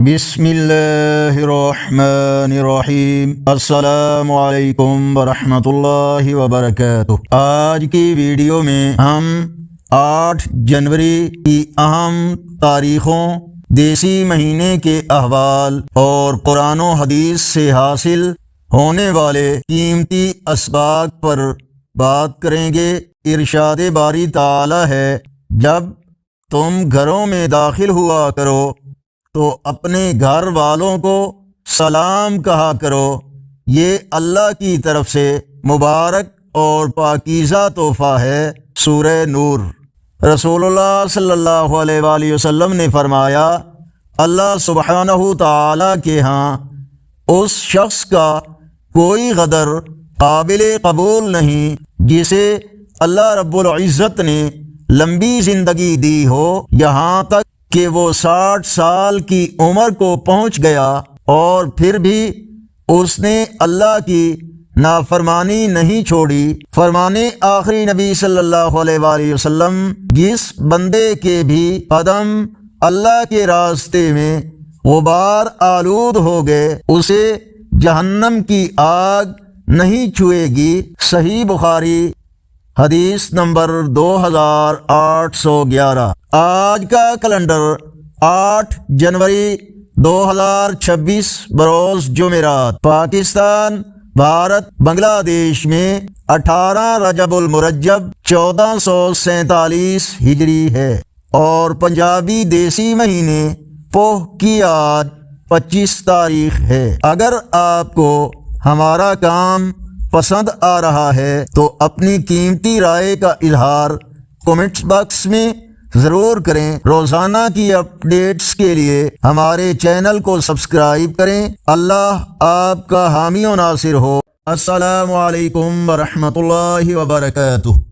بسم اللہ الرحمن الرحیم۔ السلام علیکم ورحمۃ اللہ وبرکاتہ۔ آج کی ویڈیو میں ہم 8 جنوری کی اہم تاریخوں، دیسی مہینے کے احوال اور قرآن و حدیث سے حاصل ہونے والے قیمتی اسباق پر بات کریں گے۔ ارشاد باری تعالی ہے، جب تم گھروں میں داخل ہوا کرو تو اپنے گھر والوں کو سلام کہا کرو، یہ اللہ کی طرف سے مبارک اور پاکیزہ تحفہ ہے۔ سورہ نور۔ رسول اللہ صلی اللہ علیہ وآلہ وسلم نے فرمایا، اللہ سبحانہ تعالی کے ہاں اس شخص کا کوئی غدر قابل قبول نہیں جسے اللہ رب العزت نے لمبی زندگی دی ہو، یہاں تک کہ وہ 60 سال کی عمر کو پہنچ گیا اور پھر بھی اس نے اللہ کی نافرمانی نہیں چھوڑی۔ فرمانے آخری نبی صلی اللہ علیہ وآلہ وسلم، جس بندے کے بھی قدم اللہ کے راستے میں غبار آلود ہو گئے، اسے جہنم کی آگ نہیں چھوئے گی۔ صحیح بخاری، حدیث نمبر 2811۔ آج کا کیلنڈر 8 جنوری 2026 بروز جمعرات، پاکستان بھارت بنگلہ دیش میں 18 رجب المرجب 1447 ہجری ہے، اور پنجابی دیسی مہینے پوہ کی آج 25 تاریخ ہے۔ اگر آپ کو ہمارا کام پسند آ رہا ہے تو اپنی قیمتی رائے کا اظہار کمنٹس باکس میں ضرور کریں۔ روزانہ کی اپڈیٹس کے لیے ہمارے چینل کو سبسکرائب کریں۔ اللہ آپ کا حامی و ناصر ہو۔ السلام علیکم ورحمۃ اللہ وبرکاتہ۔